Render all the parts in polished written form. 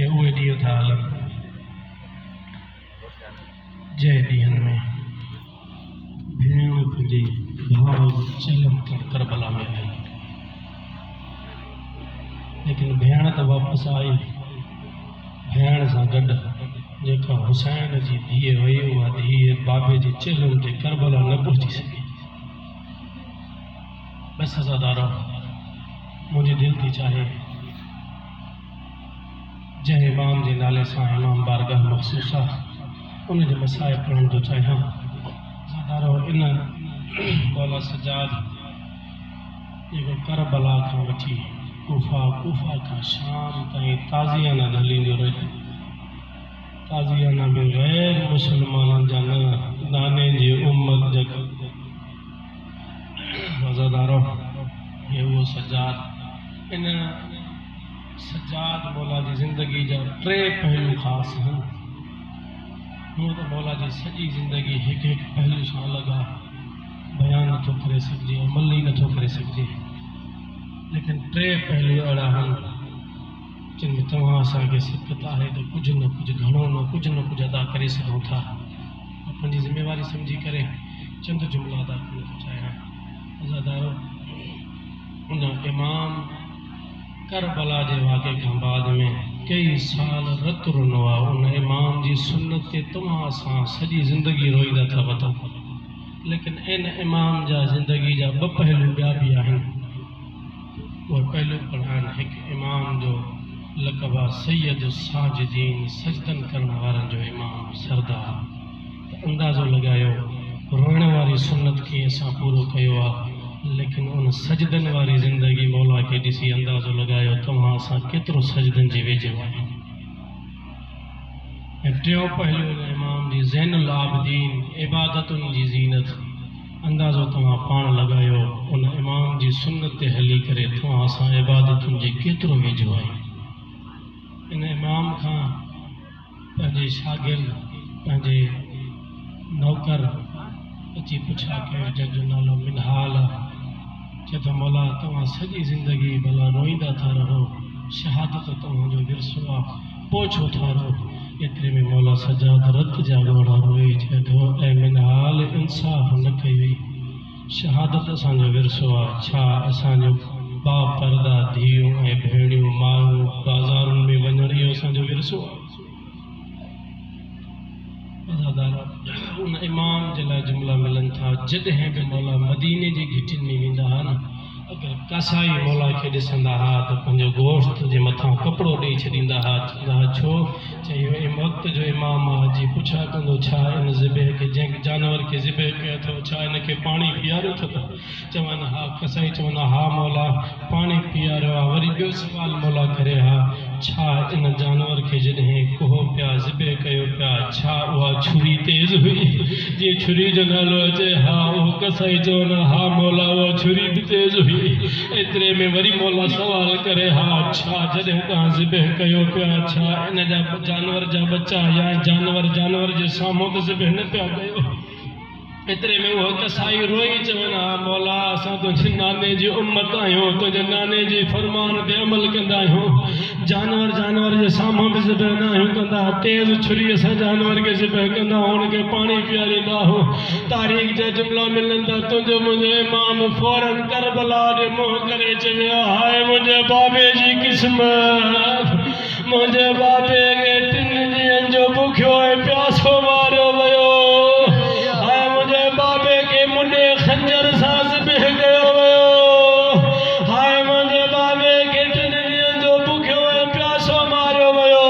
ये उहे ॾींहं था हलनि जंहिं ॾींहंनि में भेण पंहिंजे भाउ चलम करबला में आई, लेकिन भेण त वापसि आई। भेण सां गॾु जेका हुसैन जी धीअ वई, उहा धीअ बाबे जे चलम ते करबला न पहुची सघी। बस अज़ादारो, मुंहिंजी दिलि थी चाहे जंहिं इमाम जे नाले सां इमाम बारगाह मखसूस आहे उन जे मसाइब पढ़ण थो चाहियां। अज़ादारो, इन मौला सजाद जेको करबला खां वठी कूफा खां शाम ताईं ताज़ियाना हलींदो रहे। ताज़ियाना में गैर मुसलमाननि जा न नाने जी उम्मत जा। अज़ादारो, ये वो सजाद, इन सजाद मौला जी ज़िंदगी जा टे पहलू ख़ासि आहिनि। हूअं त मौला जी सॼी ज़िंदगी हिकु हिकु पहलू सां अलॻि आहे, बयान नथो करे सघिजे, अमल ई नथो करे सघिजे, लेकिन टे पहलू अहिड़ा आहिनि जिन में तव्हां असांखे सिकत आहे त कुझु न कुझु, घणो न कुझु अदा करे सघूं था। पंहिंजी ज़िम्मेवारी सम्झी करे चंद जुमिला अदा करणु थो चाहियां। अज़ादारो, उन इमाम करबला जे वाक़े खां बाद में कई साल रत रुनो आहे। उन इमाम जी सुन्नत ते तव्हां असां सॼी ज़िंदगी रोईंदा था वधूं, लेकिन इन इमाम जा ज़िंदगी जा ॿ पहलू ॿिया बि आहिनि। उहे पहलू पढ़ाइनि। हिकु इमाम जो लक़ब आहे सैयद साजिदीन, सजदन करण वारनि जो इमाम सरदार। त अंदाज़ो लॻायो रोइण वारी सुन्नत खे असां पूरो कयो आहे, लेकिन उन सजदन वारी ज़िंदगी मौला खे ॾिसी अंदाज़ो लॻायो तव्हां असां केतिरो सजदन जे वेझो आहियूं। ऐं टियों पहलू इमाम जी ज़ैनुल आबिदीन, इबादतुनि जी ज़ीनत। अंदाज़ो तव्हां पाण लॻायो उन इमाम जी सुन्नत ते हली करे तव्हां असां इबादतुनि जे केतिरो वेझो आहियूं। इन इमाम खां पंहिंजे शागिर्द, पंहिंजे नौकर अची पुछा कयो जंहिंजो नालो मिनहाल आहे। चए थो मौला तव्हां सॼी ज़िंदगी भला रोईंदा था रहो, शहादत तव्हांजो विरसो आहे, पोइ छो था रहो? एतिरे में मौला सजाद रत जा ॻोढ़ा रोई चए थो ऐं मिनहाल इंसाफ़ न कई वई। शहादत असांजो विरसो आहे, छा असांजो बापर्दा धीअरूं ऐं भेणियूं मायूं बाज़ारुनि में वञण इहो असांजो विरसो आहे? उन इमाम जे लाइ जुमिला मिलनि था। जॾहिं बि मौला मदीने जी घिटियुनि में वेंदा हुआ न, अगरि कसाई मौला खे ॾिसंदा हुआ त पंहिंजो गोश्त जे मथां कपिड़ो ॾेई छॾींदा हुआ। चवंदा हुआ छो? चई इहो वक़्त जो इमाम आहे, जी पुछा कंदो छा इन ज़िबह खे, जंहिं जानवर खे ज़िबह कयो अथव, छा इनखे पाणी पीआरियो अथव? चवनि हा। कसाई चवंदा हा मौला पाणी पीआरियो आहे। वरी ॿियो सुवाल मौला करे हा, छा इन जानवर खे जॾहिं कोहो पिया ज़िबह कयो पिया, छा उहा छुरी तेज़ हुई? जीअं छुरी जो नालो अचे हा, उहो कसाई चवनि हा मौला उहा छुरी बि तेज़ हुई। एतिरे में वरी मौला सवाल करे हा, छा जॾहिं तव्हां ज़िबह कयो पिया, छा इन जा जानवर जा बच्चा या जानवर जे साम्हूं त ज़िबह न पिया कयो? एतिरे में उहो कसाई रोई चवनि हा मौला असां तुंहिंजे नाने जी उम्मत आहियूं, तुंहिंजे नाने जी फरमान ते अमल कंदा आहियूं, जानवर जे साम्हूं बि ज़िबह न आहियूं कंदा। तेज़ छुरी सां जानवर खे ज़िबह कंदा, हुनखे पाणी पीआरींदा हो। तारीख़ जा जुमिला मिलनि था। तुंहिंजो मुंहिंजो इमाम फौरन करबला ॾे मुंहुं करे चवियो हाय मुंहिंजे बाबे जी क़िस्मत, मुंहिंजे बाबे खे 3 ॾींहंनि जो बुखियो ऐं प्यासो मारियो वियो। खंजर सां ज़िबह कयो वियो। हाय मुंहिंजे बाबे खे 3 ॾींहंनि जो बुखियो ऐं प्यासो मारियो वियो।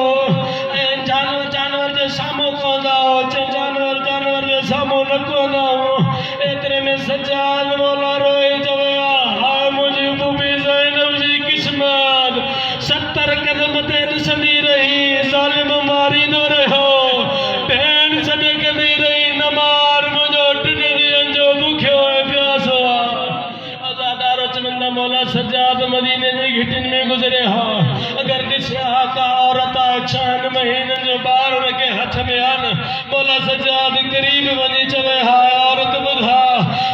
ऐं जानवर जे साम्हूं कोंदा हो, जानवर जे साम्हूं न कोंदा हो। एतिरे में सजाद मौला रोई चवियो हाय मुंहिंजी बुबी ज़ैनब जी क़िस्मत, 70 कदम ते ॾिसंदी रही, ज़ालिम मारींदो रहियो, भेण सॾ कंदी रही न मार, मुंहिंजो 3 ॾींहंनि जो बुखियो मौला सजाद मदीने जी घिटियुनि में गुज़रे हा। अगर ॾिसिया हा का औरत आहे 6 महीननि जो ॿार हुनखे हथ में आहे न, मौला सजाद क़रीब वञी चवे हा औरत ॿुधा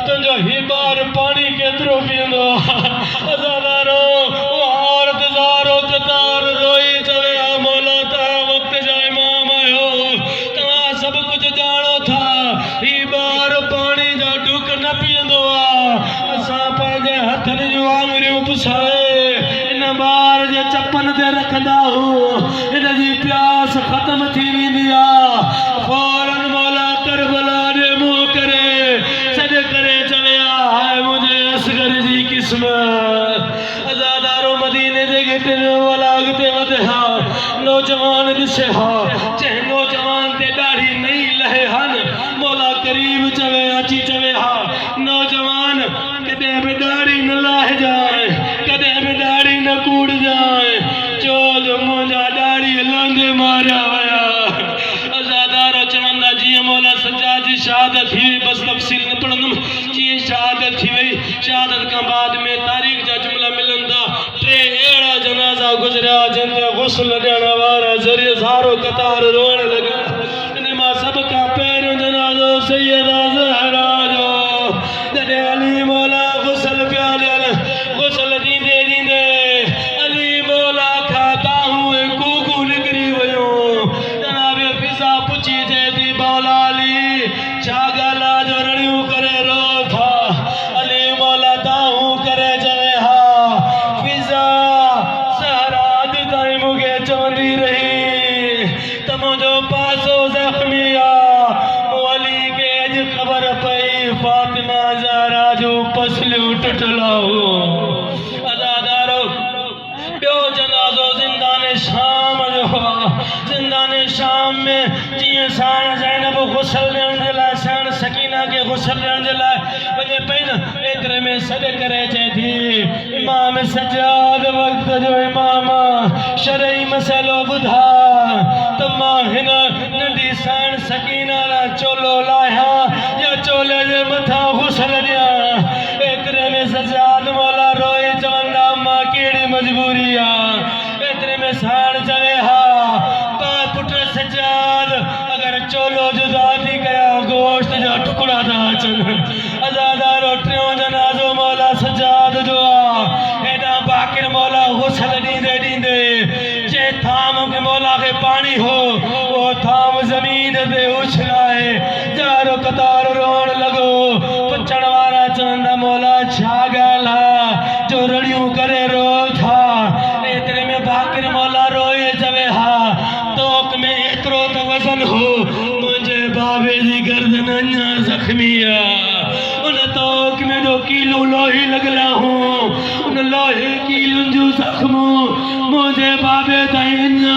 तुंहिंजो ही ॿार पाणी केतिरो पीअंदो? अज़ादारो औरत ज़ारो कतार रोई चवे हा मौला रखंदा हूं इन जी प्यास खत्म थी वेंदी आ फौरन मौला करबला दे मुंह करे सद करे चवे हाय मुझे असगर जी किस्मत आजादारो मदीने दे गिटे वाला अगते वधे हा नौजवान दिसे हा चे नौजवान ते दाढ़ी नहीं लहे हन मौला करीब चवे अची चवे हा नौजवान कदे भी दाढ़ी न लाह जाए कदे भी दाढ़ी न कूड़ जाए चोल मुंजा दाढ़ी लांदे मारा वया आजादारो चवंदा जी मौला सज्जाद जी शहादत थी बस तफसील न पढ़ंदम जी शहादत थी वई शहादत का बाद में तारीख जा जुमला मिलंदा टे एड़ा जनाजा गुजरा जिनते गुस्ल देण वारा जरिए सारो कतार रोण लगा इन मां सब का पैर जनाजो सैयदा ज़हरा जो जदे अली मौला गुस्ल प्याल गुस्ल दींदे दींदे अली मौला खाता हुए कूकू निकरी वयो जनाबे फिजा पुछी जे दी मौला अली छा गाला जो रड़ियूं करे रो था अली मौला ताहू करे जवे हा फिजा सहरा अज ताईं मूंखे चवंदी रही त मुंहिंजो पासो ज़ख्मी आ मूं अली खे अॼु ख़बर पई फातिमा ज़हरा जो पसलियूं टुटला हो आज़ादारो ॿियो जनाज़ो ज़िंदाने शाम जो ज़िंदाने शाम में जीअं साण ज़ैनब गुस्ल ॾियण जे लाइ साण सकीना खे गुस्ल ॾियण जे लाइ वञे पई न एतिरे में सॾ करे चए थी इमाम सज्जाद वक़्त जो इमाम शरई मसइलो ॿुधा त मां हिन नंढी साण सकीना लाइ चोलो लाहिया या चोले जे मथां गुस्ल ॾियां एतिरे में सज्जाद मौला रोए चवंदा मां कहिड़ी मजबूरी आहे एतिरे में साण चवे हा पुट सज्जाद अगर चोलो जुदा थी कया गोश्त जा टुकड़ा था अचनि आज़ादारो टियों जनाज़ो मौला सज्जाद जो आहे हेॾां बाक़िर मौला गुस्ल ॾींदे ॾींदे जे थाम के मौला खे पाणी हो वो थाम ज़मीन ते उछलाए जारो कतार रोअण लॻो पुछण वारा चवंदा मौला छा ॻाल्हि आहे जो रड़ियूं करे रो था एतिरे में बाक़िर मौला रोए चवे हा तोक में एतिरो त वज़न हो मुंहिंजे बाबे जी गर्दन अञा ज़ख्मी आहे उन तोक में जो कीलो लोही लॻला हूं उन लोहे कीलुनि जूं ज़ख्मूं मुंहिंजे बाबे ताईं अञा